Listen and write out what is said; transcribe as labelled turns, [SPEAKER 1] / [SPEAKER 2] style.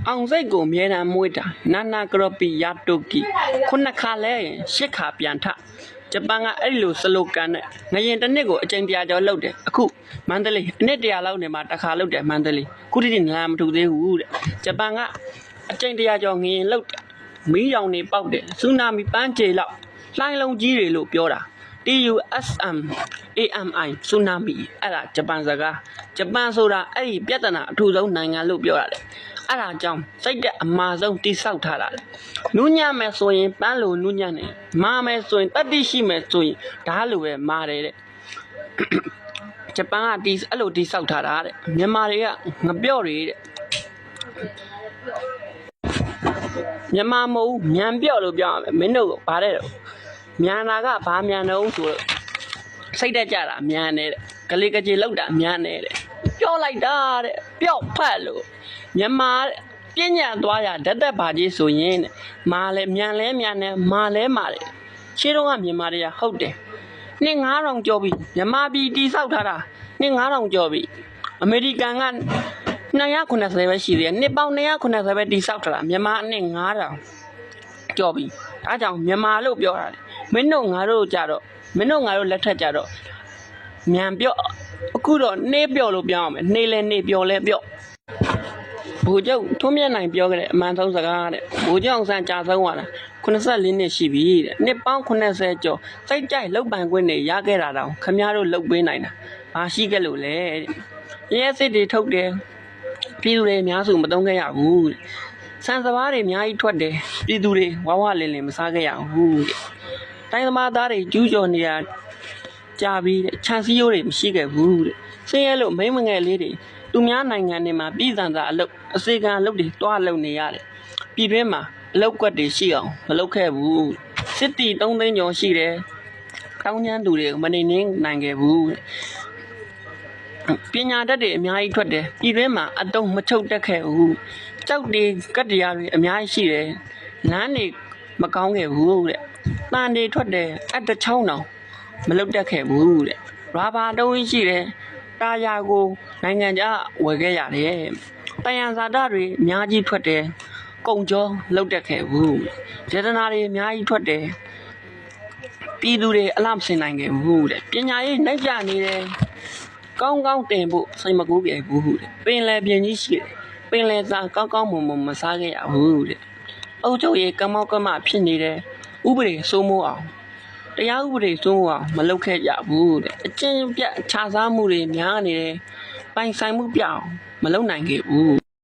[SPEAKER 1] အောင်စိတ်ကိုအမြဲတမ်းမွေးတာနာနာကရော်ပီယာတိုကီခုနှစ်ခါလဲရှစ်ခါပြန်ထဂျပန်ကအဲ့လိုစလိုကန်နဲ့ငရင်တစ်နှစ်ကိုအကြိမ်100ကျော်လုပ်တယ်အခုမန္တလေးအနှစ်100လောက်နေမှာတစ်ခါလုပ်တယ်မန္တလေးခုတိတိလာမထူသေးဘူးတဲ့ဂျပန်ကအကြိမ်100ကျော်ငရင်လုပ်တယ်မီးရောင်နေပေါက်တယ်ဆူနာမီပန်းကြေလောက်လှိုင်းလုံးကြီးတွေလို့ပြောတာ TUSM AMI ဆူနာမီအဲ့ဒါဂျပန်စကားဂျပန်ဆိုတာအဲ့ဒီပြဿနာအထူးဆုံးနိုင်ငံလို့ပြောရတယ်အဲ့ဒါကြောင့်စိတ်တဲ့အမှားဆုံးတိဆောက်ထားတာလေနူးညံ့မယ်ဆိုရင်ပန်းလိုနူးညံ့တယ်မာမယ်ဆိုရင်တတိရှိမယ်ဆိုရင်ဓာတ်လိုပဲမာတယ်တဲ့ဂျပန်ကအဲ့လိုတိဆောက်ထားတာတဲ့မြန်မာတွေကငပြော့တွေတဲ့မြန်မာမဟုတ်မြန်ပြော့လို့ပြောရမယ်မင်းတို့ဗါတဲ့တော့မြန်တာကဘာမြန်တော့ဆိုတော့စိတ်တက်ကြတာမြန်နေတဲ့ကလေးကကြီးလောက်တာမြန်နေတဲ့ပြောလိုက်တာတဲ့ပြော့ဖတ်လို့မြန်မာပညာသွားရဓာတ်သက်ပါကြီးဆိုရင်မာလဲမြန်လဲမြန်တယ်မာလဲမာတယ်ရှင်းတော့ကမြန်မာတွေကဟုတ်တယ်နှစ်9000ကျော်ပြီမြန်မာပြည်တိဆောက်ထားတာနှစ်9000ကျော်ပြီအမေရိကန်က290ပဲရှိသေးတယ်နှစ်ပေါင်း290ပဲတိဆောက်ထားတာမြန်မာအနှစ်9000ကျော်ပြီအဲကြောင့်မြန်မာလို့ပြောတာမင်းတို့ငါတို့ကြတော့မင်းတို့ငါတို့လက်ထက်ကြတော့မြန်ပြော့အခုတော့နှေးပြော့လို့ပြောင်းအောင်မယ်နှေးလဲနှေးပြော့လဲပြော့ဘိုးကျောက်ထွန်းမြတ်နိုင်ပြောခဲ့တဲ့အမှန်ဆုံးစကားတဲ့ဘိုးကျောက်အောင်ဆန်းကြာဆုံးသွားတာ84နှစ်ရှိပြီတဲ့နှစ်ပေါင်း80ကျော်စိတ်ကြိုက်လောက်ပန်ခွင့်နေရခဲ့တာတောင်ခမည်းတော်လှုပ်ပေးနိုင်တာဘာရှိခဲ့လို့လဲတဲ့ရဲစစ်တွေထုတ်တယ်ပြည်သူတွေအများစုမသုံးခဲ့ရဘူးတဲ့ဆန်စပါးတွေအများကြီးထွက်တယ်ပြည်သူတွေဝဝလင်းလင်းမစားခဲ့ရဘူးတဲ့တိုင်းသမားသားတွေကျူးကျော်နေတာကြာပြီးတဲ့ခြံစည်းရိုးတွေမရှိခဲ့ဘူးတဲ့ဆင်းရဲလို့မိမငယ်လေးတွေသူများနိုင်ငံတွေမှာပြည်စံသာအလုပ်အစေခံအလုပ်တွေတွားလုပ်နေရတယ်ပြည်တွင်းမှာအလုပ်ကွက်တွေရှိအောင်မလုပ်ခဲ့ဘူးစစ်တီ3သိန်းကျော်ရှိတယ်တောင်းကျမ်းသူတွေမနေနိုင်ခဲ့ဘူးပညာတတ်တွေအများကြီးထွက်တယ်ပြည်တွင်းမှာအတုံးမချုပ်တက်ခဲ့ဘူးကြောက်တွေကတ်တရားတွေအများကြီးရှိတယ်လမ်းတွေမကောင်းခဲ့ဘူးတဲ့တန်တွေထွက်တယ်အတချောင်းတောင်မလုတ်တက်ခဲ့ဘူးတဲ့ရာဘာတုံးရှိတယ်တာယာကိုနိုင်ငံခြားဝယ်ခဲ့ရတယ်တယံဇာတတွေအများကြီးထွက်တယ်ကုံကျော်လုတ်တက်ခဲ့ဘူးဒေသနာတွေအများကြီးထွက်တယ်ပြည်သူတွေအလားမစင်နိုင်ခဲ့ဘူးတဲ့ပညာရေးနှိုက်ကြနေတယ်ကောင်းကောင်းတင်ဖို့စိတ်မကူးပြေဘူးတဲ့ပင်လယ်ပြင်ကြီးရှိတယ်ပင်လယ်စာကောင်းကောင်းမွန်မွန်မစားခဲ့ရဘူးတဲ့အုပ်ချုပ်ရေးကမောက်ကမဖြစ်နေတယ်ဥပဒေစိုးမိုးအောင်တရားဥပဒေစိုးမိုးအောင်မလုပ်ခဲ့ကြဘူးတဲ့အကျဉ်းပြခြားစားမှုတွေများနေတယ်ပိုင်ဆိုင်မှုပြအောင်မလုပ်နိုင်ခဲ့ဘူး